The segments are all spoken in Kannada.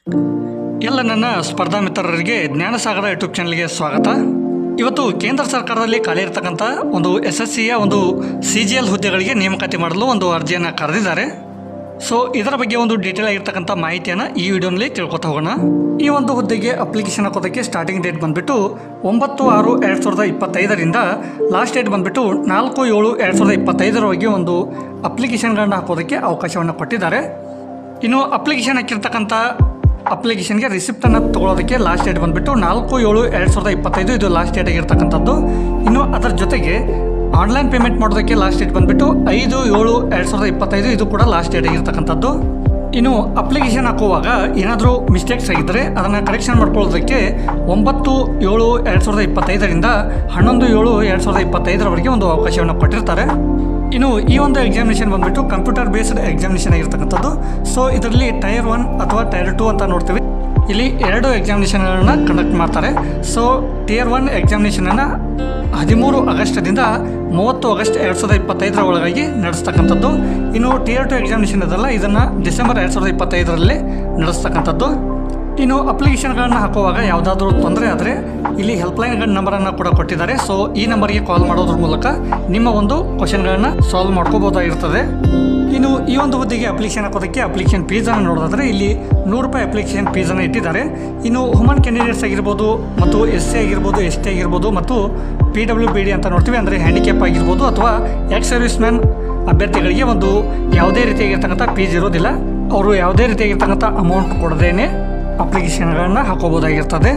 ಎಲ್ಲ ನನ್ನ ಸ್ಪರ್ಧಾ ಮಿತ್ರರಿಗೆ ಜ್ಞಾನಸಾಗರ ಯೂಟ್ಯೂಬ್ ಚಾನಲ್ಗೆ ಸ್ವಾಗತ. ಇವತ್ತು ಕೇಂದ್ರ ಸರ್ಕಾರದಲ್ಲಿ ಖಾಲಿ ಇರತಕ್ಕಂಥ ಒಂದು SSCಯ ಒಂದು CGL ಹುದ್ದೆಗಳಿಗೆ ನೇಮಕಾತಿ ಮಾಡಲು ಒಂದು ಅರ್ಜಿಯನ್ನು ಕರೆದಿದ್ದಾರೆ. ಸೊ ಇದರ ಬಗ್ಗೆ ಒಂದು ಡೀಟೇಲ್ ಆಗಿರ್ತಕ್ಕಂಥ ಮಾಹಿತಿಯನ್ನು ಈ ವಿಡಿಯೋನಲ್ಲಿ ತಿಳ್ಕೊತಾ ಹೋಗೋಣ. ಈ ಒಂದು ಹುದ್ದೆಗೆ ಅಪ್ಲಿಕೇಶನ್ ಹಾಕೋದಕ್ಕೆ ಸ್ಟಾರ್ಟಿಂಗ್ ಡೇಟ್ ಬಂದುಬಿಟ್ಟು 9/6/2025ರಿಂದ ಲಾಸ್ಟ್ ಡೇಟ್ ಬಂದುಬಿಟ್ಟು 4/7/2025ರವರೆಗೆ ಒಂದು ಅಪ್ಲಿಕೇಶನ್ಗಳನ್ನ ಹಾಕೋದಕ್ಕೆ ಅವಕಾಶವನ್ನು ಕೊಟ್ಟಿದ್ದಾರೆ. ಇನ್ನು ಅಪ್ಲಿಕೇಶನ್ ಹಾಕಿರ್ತಕ್ಕಂಥ ಅಪ್ಲಿಕೇಶನ್ಗೆ ರಿಸಿಪ್ಟನ್ನು ತೊಗೊಳೋದಕ್ಕೆ ಲಾಸ್ಟ್ ಡೇಟ್ ಬಂದುಬಿಟ್ಟು 4/7/2025 ಇದು ಲಾಸ್ಟ್ ಡೇಟ್ ಆಗಿರ್ತಕ್ಕಂಥದ್ದು. ಇನ್ನು ಅದರ ಜೊತೆಗೆ ಆನ್ಲೈನ್ ಪೇಮೆಂಟ್ ಮಾಡೋದಕ್ಕೆ ಲಾಸ್ಟ್ ಡೇಟ್ ಬಂದುಬಿಟ್ಟು 5/7/2025 ಇದು ಕೂಡ ಲಾಸ್ಟ್ ಡೇಟ್ ಆಗಿರ್ತಕ್ಕಂಥದ್ದು. ಇನ್ನು ಅಪ್ಲಿಕೇಶನ್ ಹಾಕುವಾಗ ಏನಾದರೂ ಮಿಸ್ಟೇಕ್ಸ್ ಆಗಿದ್ದರೆ ಅದನ್ನು ಕರೆಕ್ಷನ್ ಮಾಡ್ಕೊಳ್ಳೋದಕ್ಕೆ 9/7/2025ರಿಂದ 11/7/2025ರವರೆಗೆ ಒಂದು ಅವಕಾಶವನ್ನು ಕೊಟ್ಟಿರ್ತಾರೆ. ಇನ್ನು ಈ ಒಂದು ಎಕ್ಸಾಮಿನೇಷನ್ ಬಂದುಬಿಟ್ಟು ಕಂಪ್ಯೂಟರ್ ಬೇಸ್ಡ್ ಎಕ್ಸಾಮಿನೇಷನ್ ಆಗಿರ್ತಕ್ಕಂಥದ್ದು. ಸೊ ಇದರಲ್ಲಿ ಟೈರ್ 1 ಅಥವಾ ಟೈರ್ 2 ಅಂತ ನೋಡ್ತೀವಿ. ಇಲ್ಲಿ 2 ಎಕ್ಸಾಮಿನೇಷನ್ಗಳನ್ನು ಕಂಡಕ್ಟ್ ಮಾಡ್ತಾರೆ. ಸೊ ಟೈರ್ 1 ಎಕ್ಸಾಮಿನೇಷನನ್ನು 13 ಆಗಸ್ಟ್ದಿಂದ 30 ಆಗಸ್ಟ್ 2025 ಒಳಗಾಗಿ ನಡೆಸ್ತಕ್ಕಂಥದ್ದು. ಇನ್ನು ಟೈರ್ 2 ಎಕ್ಸಾಮಿನೇಷನ್ ಇದಲ್ಲ, ಇದನ್ನು ಡಿಸೆಂಬರ್ 2025ರಲ್ಲಿ ನಡೆಸ್ತಕ್ಕಂಥದ್ದು. ಇನ್ನು ಅಪ್ಲಿಕೇಶನ್ಗಳನ್ನು ಹಾಕುವಾಗ ಯಾವುದಾದ್ರೂ ತೊಂದರೆ ಆದರೆ ಇಲ್ಲಿ ಹೆಲ್ಪ್ಲೈನ್ ನಂಬರನ್ನು ಕೂಡ ಕೊಟ್ಟಿದ್ದಾರೆ. ಸೊ ಈ ನಂಬರ್ಗೆ ಕಾಲ್ ಮಾಡೋದ್ರ ಮೂಲಕ ನಿಮ್ಮ ಒಂದು ಕ್ವಶನ್ಗಳನ್ನು ಸಾಲ್ವ್ ಮಾಡ್ಕೋಬೋದಾಗಿರ್ತದೆ. ಇನ್ನು ಈ ಒಂದು ಹುದ್ದೆಗೆ ಅಪ್ಲಿಕೇಶನ್ ಹಾಕೋದಕ್ಕೆ ಅಪ್ಲಿಕೇಶನ್ ಫೀಸನ್ನು ನೋಡೋದಾದರೆ ಇಲ್ಲಿ ₹100 ಅಪ್ಲಿಕೇಶನ್ ಫೀಸನ್ನು ಇಟ್ಟಿದ್ದಾರೆ. ಇನ್ನು ವುಮನ್ ಕ್ಯಾಂಡಿಡೇಟ್ಸ್ ಆಗಿರ್ಬೋದು ಮತ್ತು SC ಆಗಿರ್ಬೋದು, ST ಆಗಿರ್ಬೋದು ಮತ್ತು PWBD ಅಂತ ನೋಡ್ತೀವಿ, ಅಂದರೆ ಹ್ಯಾಂಡಿಕ್ಯಾಪ್ ಆಗಿರ್ಬೋದು ಅಥವಾ ಎಕ್ಸ್ ಸರ್ವಿಸ್ ಮ್ಯಾನ್ ಅಭ್ಯರ್ಥಿಗಳಿಗೆ ಒಂದು ಯಾವುದೇ ರೀತಿಯಾಗಿರ್ತಕ್ಕಂಥ ಫೀಸ್ ಇರೋದಿಲ್ಲ. ಅವರು ಯಾವುದೇ ರೀತಿಯಾಗಿರ್ತಕ್ಕಂಥ ಅಮೌಂಟ್ ಕೊಡದೇನೆ ಅಪ್ಲಿಕೇಶನ್ಗಳನ್ನು ಹಾಕೋಬೋದಾಗಿರ್ತದೆ.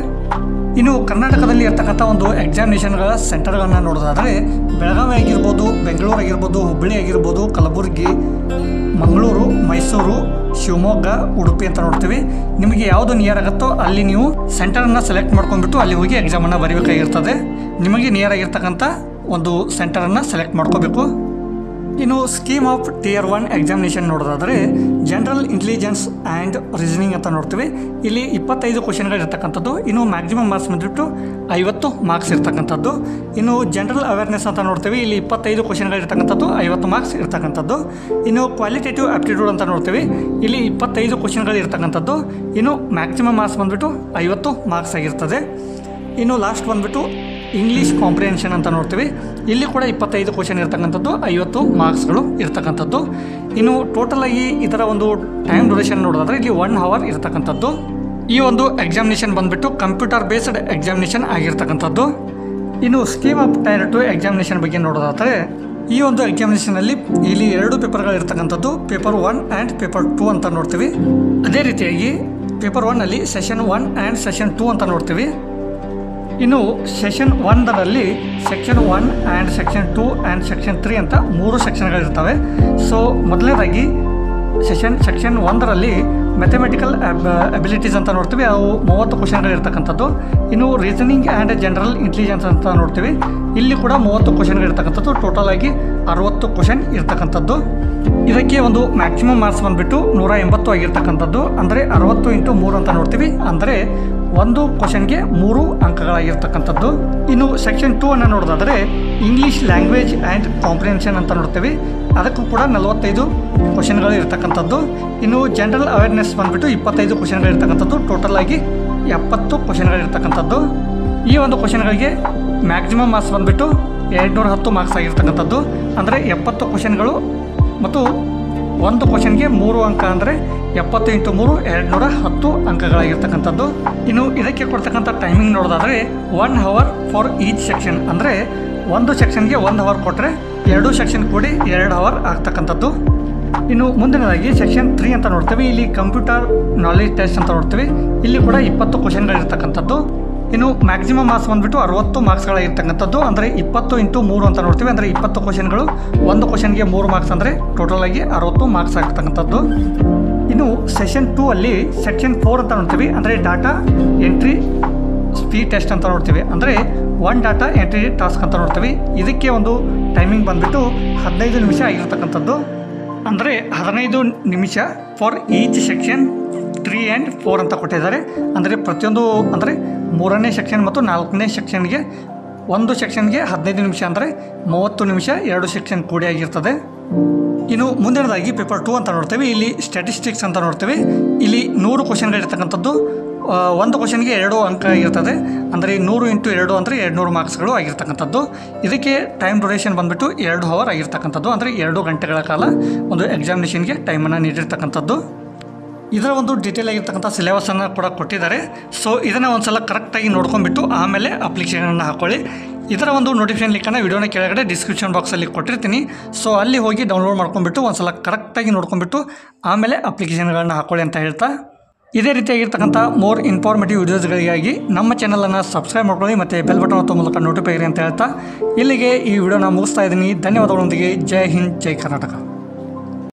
ಇನ್ನು ಕರ್ನಾಟಕದಲ್ಲಿ ಇರ್ತಕ್ಕಂಥ ಒಂದು ಎಕ್ಸಾಮಿನೇಷನ್ಗಳ ಸೆಂಟರ್ಗಳನ್ನು ನೋಡೋದಾದರೆ ಬೆಳಗಾವಿ ಆಗಿರ್ಬೋದು, ಬೆಂಗಳೂರು ಆಗಿರ್ಬೋದು, ಹುಬ್ಬಳ್ಳಿ ಆಗಿರ್ಬೋದು, ಕಲಬುರಗಿ, ಮಂಗಳೂರು, ಮೈಸೂರು, ಶಿವಮೊಗ್ಗ, ಉಡುಪಿ ಅಂತ ನೋಡ್ತೀವಿ. ನಿಮಗೆ ಯಾವುದು ನಿಯರ್ ಆಗುತ್ತೋ ಅಲ್ಲಿ ನೀವು ಸೆಂಟರನ್ನು ಸೆಲೆಕ್ಟ್ ಮಾಡ್ಕೊಂಡ್ಬಿಟ್ಟು ಅಲ್ಲಿ ಹೋಗಿ ಎಕ್ಸಾಮನ್ನು ಬರೀಬೇಕಾಗಿರ್ತದೆ. ನಿಮಗೆ ನಿಯರ್ ಆಗಿರ್ತಕ್ಕಂಥ ಒಂದು ಸೆಂಟರನ್ನು ಸೆಲೆಕ್ಟ್ ಮಾಡ್ಕೋಬೇಕು. ಇನ್ನು ಸ್ಕೀಮ್ ಆಫ್ ಟೈರ್ 1 ಎಕ್ಸಾಮಿನೇಷನ್ ನೋಡೋದಾದರೆ ಜನರಲ್ ಇಂಟೆಲಿಜೆನ್ಸ್ ಆ್ಯಂಡ್ ರೀಸನಿಂಗ್ ಅಂತ ನೋಡ್ತೀವಿ. ಇಲ್ಲಿ 25 ಕ್ವಶನ್ಗಳು ಇರ್ತಕ್ಕಂಥದ್ದು. ಇನ್ನು ಮ್ಯಾಕ್ಸಿಮಮ್ ಮಾರ್ಕ್ಸ್ ಬಂದುಬಿಟ್ಟು 50 ಮಾರ್ಕ್ಸ್ ಇರ್ತಕ್ಕಂಥದ್ದು. ಇನ್ನು ಜನರಲ್ ಅವೇರ್ನೆಸ್ ಅಂತ ನೋಡ್ತೀವಿ. ಇಲ್ಲಿ 25 ಕ್ವಶನ್ಗಳು ಇರ್ತಕ್ಕಂಥದ್ದು, 50 ಮಾರ್ಕ್ಸ್ ಇರ್ತಕ್ಕಂಥದ್ದು. ಇನ್ನು ಕ್ವಾಲಿಟೇಟಿವ್ ಆಪ್ಟಿಟ್ಯೂಡ್ ಅಂತ ನೋಡ್ತೀವಿ. ಇಲ್ಲಿ 25 ಕ್ವಶನ್ಗಳು ಇರ್ತಕ್ಕಂಥದ್ದು. ಇನ್ನು ಮ್ಯಾಕ್ಸಿಮಮ್ ಮಾರ್ಕ್ಸ್ ಬಂದುಬಿಟ್ಟು 50 ಮಾರ್ಕ್ಸ್ ಆಗಿರ್ತದೆ. ಇನ್ನು ಲಾಸ್ಟ್ ಬಂದುಬಿಟ್ಟು ಇಂಗ್ಲೀಷ್ ಕಾಂಪ್ರಿಹೆನ್ಷನ್ ಅಂತ ನೋಡ್ತೀವಿ. ಇಲ್ಲಿ ಕೂಡ 25 ಕ್ವಶನ್ ಇರ್ತಕ್ಕಂಥದ್ದು, 50 ಮಾರ್ಕ್ಸ್ಗಳು ಇರ್ತಕ್ಕಂಥದ್ದು. ಇನ್ನು ಟೋಟಲಾಗಿ ಇದರ ಒಂದು ಟೈಮ್ ಡ್ಯೂರೇಷನ್ ನೋಡೋದಾದರೆ ಇಲ್ಲಿ 1 ಅವರ್ ಇರ್ತಕ್ಕಂಥದ್ದು. ಈ ಒಂದು ಎಕ್ಸಾಮಿನೇಷನ್ ಬಂದುಬಿಟ್ಟು ಕಂಪ್ಯೂಟರ್ ಬೇಸ್ಡ್ ಎಕ್ಸಾಮಿನೇಷನ್ ಆಗಿರ್ತಕ್ಕಂಥದ್ದು. ಇನ್ನು ಸ್ಕೀಮ್ ಆಫ್ ಟೈರ್ 2 ಎಕ್ಸಾಮಿನೇಷನ್ ಬಗ್ಗೆ ನೋಡೋದಾದರೆ ಈ ಒಂದು ಎಕ್ಸಾಮಿನೇಷನಲ್ಲಿ ಇಲ್ಲಿ 2 ಪೇಪರ್ಗಳು ಇರ್ತಕ್ಕಂಥದ್ದು, ಪೇಪರ್ 1 ಆ್ಯಂಡ್ ಪೇಪರ್ 2 ಅಂತ ನೋಡ್ತೀವಿ. ಅದೇ ರೀತಿಯಾಗಿ ಪೇಪರ್ 1ನಲ್ಲಿ ಸೆಷನ್ 1 ಆ್ಯಂಡ್ ಸೆಷನ್ 2 ಅಂತ ನೋಡ್ತೀವಿ. ಇನ್ನು ಸೆಷನ್ 1ರಲ್ಲಿ section 1 and section 2 and section 3 ಅಂತ 3 ಸೆಕ್ಷನ್ಗಳಿರ್ತವೆ. ಸೊ ಮೊದಲನೇದಾಗಿ ಸೆಕ್ಷನ್ 1ರಲ್ಲಿ ಮ್ಯಾಥಮೆಟಿಕಲ್ ಅಬಿಲಿಟೀಸ್ ಅಂತ ನೋಡ್ತೀವಿ. ಅವು 30 ಕ್ವಶನ್ಗಳಿರ್ತಕ್ಕಂಥದ್ದು. ಇನ್ನು ರೀಸನಿಂಗ್ ಆ್ಯಂಡ್ ಜನರಲ್ ಇಂಟೆಲಿಜೆನ್ಸ್ ಅಂತ ನೋಡ್ತೀವಿ. ಇಲ್ಲಿ ಕೂಡ 30 ಕ್ವಶನ್ಗಳಿರ್ತಕ್ಕಂಥದ್ದು. ಟೋಟಲ್ ಆಗಿ 60 ಕ್ವಶನ್ ಇರ್ತಕ್ಕಂಥದ್ದು. ಇದಕ್ಕೆ ಒಂದು ಮ್ಯಾಕ್ಸಿಮಮ್ ಮಾರ್ಕ್ಸ್ ಬಂದುಬಿಟ್ಟು 180 ಆಗಿರ್ತಕ್ಕಂಥದ್ದು. ಅಂದರೆ 60 × 3 ಅಂತ ನೋಡ್ತೀವಿ. ಅಂದರೆ ಒಂದು ಕ್ವಶನ್ಗೆ 3 ಅಂಕಗಳಾಗಿರ್ತಕ್ಕಂಥದ್ದು. ಇನ್ನು ಸೆಕ್ಷನ್ 2 ಅನ್ನು ನೋಡೋದಾದರೆ ಇಂಗ್ಲೀಷ್ ಲ್ಯಾಂಗ್ವೇಜ್ ಆ್ಯಂಡ್ ಕಾಂಪ್ರಿಹೆನ್ಷನ್ ಅಂತ ನೋಡ್ತೀವಿ. ಅದಕ್ಕೂ ಕೂಡ 45 ಕ್ವಶನ್ಗಳು ಇರ್ತಕ್ಕಂಥದ್ದು. ಇನ್ನು ಜನರಲ್ ಅವೇರ್ನೆಸ್ ಬಂದುಬಿಟ್ಟು 25 ಕ್ವಶನ್ಗಳಿರ್ತಕ್ಕಂಥದ್ದು. ಟೋಟಲ್ ಆಗಿ 70 ಕ್ವಶನ್ಗಳಿರ್ತಕ್ಕಂಥದ್ದು. ಈ ಒಂದು ಕ್ವಶನ್ಗಳಿಗೆ ಮ್ಯಾಕ್ಸಿಮಮ್ ಮಾರ್ಕ್ಸ್ ಬಂದುಬಿಟ್ಟು 210 ಮಾರ್ಕ್ಸ್ ಆಗಿರ್ತಕ್ಕಂಥದ್ದು. ಅಂದರೆ 70 ಕ್ವಶನ್ಗಳು ಮತ್ತು ಒಂದು ಕ್ವಶನ್ಗೆ 3 ಅಂಕ, ಅಂದರೆ 70 × 3 210 ಅಂಕಗಳಾಗಿರ್ತಕ್ಕಂಥದ್ದು. ಇನ್ನು ಇದಕ್ಕೆ ಕೊಡ್ತಕ್ಕಂಥ ಟೈಮಿಂಗ್ ನೋಡೋದಾದರೆ 1 ಅವರ್ ಫಾರ್ ಈಚ್ ಸೆಕ್ಷನ್. ಅಂದರೆ ಒಂದು ಸೆಕ್ಷನ್ಗೆ 1 ಅವರ್ ಕೊಟ್ಟರೆ 2 ಸೆಕ್ಷನ್ ಕೂಡಿ 2 ಅವರ್ ಆಗ್ತಕ್ಕಂಥದ್ದು. ಇನ್ನು ಮುಂದಿನದಾಗಿ ಸೆಕ್ಷನ್ 3 ಅಂತ ನೋಡ್ತೀವಿ. ಇಲ್ಲಿ ಕಂಪ್ಯೂಟರ್ ನಾಲೆಜ್ ಟೆಸ್ಟ್ ಅಂತ ನೋಡ್ತೀವಿ. ಇಲ್ಲಿ ಕೂಡ 20 ಕ್ವಶನ್ಗಳಿರ್ತಕ್ಕಂಥದ್ದು. ಇನ್ನು ಮ್ಯಾಕ್ಸಿಮಮ್ ಮಾರ್ಕ್ಸ್ ಬಂದುಬಿಟ್ಟು 60 ಮಾರ್ಕ್ಸ್ಗಳಾಗಿರ್ತಕ್ಕಂಥದ್ದು. ಅಂದರೆ 20 × 3 ಅಂತ ನೋಡ್ತೀವಿ. ಅಂದರೆ 20 ಕ್ವಶನ್ಗಳು, ಒಂದು ಕ್ವಶನ್ಗೆ 3 ಮಾರ್ಕ್ಸ್, ಅಂದರೆ ಟೋಟಲ್ ಆಗಿ 60 ಮಾರ್ಕ್ಸ್ ಆಗ್ತಕ್ಕಂಥದ್ದು. ಇನ್ನು ಸೆಷನ್ 2 ಅಲ್ಲಿ ಸೆಕ್ಷನ್ 4 ಅಂತ ನೋಡ್ತೀವಿ. ಅಂದರೆ ಡಾಟಾ ಎಂಟ್ರಿ ಸ್ಪೀಡ್ ಟೆಸ್ಟ್ ಅಂತ ನೋಡ್ತೀವಿ. ಅಂದರೆ 1 ಡಾಟಾ ಎಂಟ್ರಿ ಟಾಸ್ಕ್ ಅಂತ ನೋಡ್ತೀವಿ. ಇದಕ್ಕೆ ಒಂದು ಟೈಮಿಂಗ್ ಬಂದುಬಿಟ್ಟು 15 ನಿಮಿಷ ಆಗಿರ್ತಕ್ಕಂಥದ್ದು. ಅಂದರೆ 15 ನಿಮಿಷ ಫಾರ್ ಈಚ್ ಸೆಕ್ಷನ್ 3 ಆ್ಯಂಡ್ 4 ಅಂತ ಕೊಟ್ಟಿದ್ದಾರೆ. ಅಂದರೆ ಪ್ರತಿಯೊಂದು, ಅಂದರೆ 3ನೇ ಸೆಕ್ಷನ್ ಮತ್ತು 4ನೇ ಸೆಕ್ಷನ್ಗೆ ಒಂದು ಸೆಕ್ಷನ್ಗೆ 15 ನಿಮಿಷ, ಅಂದರೆ 30 ನಿಮಿಷ 2 ಸೆಕ್ಷನ್ ಕೂಡಿ ಆಗಿರ್ತದೆ. ಇನ್ನು ಮುಂದಿನದಾಗಿ ಪೇಪರ್ 2 ಅಂತ ನೋಡ್ತೇವೆ. ಇಲ್ಲಿ ಸ್ಟ್ಯಾಟಿಸ್ಟಿಕ್ಸ್ ಅಂತ ನೋಡ್ತೇವೆ. ಇಲ್ಲಿ 100 ಕ್ವಶನ್ಗಳಿರ್ತಕ್ಕಂಥದ್ದು. ಒಂದು ಕ್ವಶನ್ಗೆ 2 ಅಂಕ ಆಗಿರ್ತದೆ. ಅಂದರೆ 100 × 2 ಅಂದರೆ 200 ಮಾರ್ಕ್ಸ್ಗಳು ಆಗಿರ್ತಕ್ಕಂಥದ್ದು. ಇದಕ್ಕೆ ಟೈಮ್ ಡ್ಯೂರೇಷನ್ ಬಂದುಬಿಟ್ಟು 2 ಅವರ್ ಆಗಿರ್ತಕ್ಕಂಥದ್ದು. ಅಂದರೆ 2 ಗಂಟೆಗಳ ಕಾಲ ಒಂದು ಎಕ್ಸಾಮಿನೇಷನ್ಗೆ ಟೈಮನ್ನು ನೀಡಿರ್ತಕ್ಕಂಥದ್ದು. ಇದರ ಒಂದು ಡೀಟೇಲ್ ಆಗಿರ್ತಕ್ಕಂಥ ಸಿಲೆಬಸನ್ನು ಕೂಡ ಕೊಟ್ಟಿದ್ದಾರೆ. ಸೊ ಇದನ್ನು ಒಂದು ಸಲ ಕರೆಕ್ಟಾಗಿ ನೋಡ್ಕೊಂಡ್ಬಿಟ್ಟು ಆಮೇಲೆ ಅಪ್ಲಿಕೇಶನನ್ನು ಹಾಕ್ಕೊಳ್ಳಿ. ಇದರ ಒಂದು ನೋಟಿಫಿಕೇಶನ್ ಲಿಂಕನ್ನು ವಿಡಿಯೋನ ಕೆಳಗಡೆ ಡಿಸ್ಕ್ರಿಪ್ಷನ್ ಬಾಕ್ಸಲ್ಲಿ ಕೊಟ್ಟಿರ್ತೀನಿ. ಸೊ ಅಲ್ಲಿ ಹೋಗಿ ಡೌನ್ಲೋಡ್ ಮಾಡ್ಕೊಂಡ್ಬಿಟ್ಟು ಒಂದು ಸಲ ಕರೆಕ್ಟಾಗಿ ನೋಡ್ಕೊಂಡ್ಬಿಟ್ಟು ಆಮೇಲೆ ಅಪ್ಲಿಕೇಶನ್ಗಳನ್ನು ಹಾಕ್ಕೊಳ್ಳಿ ಅಂತ ಹೇಳ್ತಾ, ಇದೇ ರೀತಿಯಾಗಿರ್ತಕ್ಕಂಥ ಮೋರ್ ಇನ್ಫಾರ್ಮೇಟಿವ್ ವೀಡಿಯೋಸ್ಗಳಿಗಾಗಿ ನಮ್ಮ ಚಾನಲನ್ನು ಸಬ್ಸ್ಕ್ರೈಬ್ ಮಾಡ್ಕೊಳ್ಳಿ ಮತ್ತು ಬೆಲ್ ಬಟನ್ ಒತ್ತೋ ಮೂಲಕ ನೋಟಿಫೈ ಅಂತ ಹೇಳ್ತಾ ಇಲ್ಲಿಗೆ ಈ ವಿಡಿಯೋನ ಮುಗಿಸ್ತಾ ಇದ್ದೀನಿ. ಧನ್ಯವಾದಗಳೊಂದಿಗೆ ಜೈ ಹಿಂದ್, ಜೈ ಕರ್ನಾಟಕ.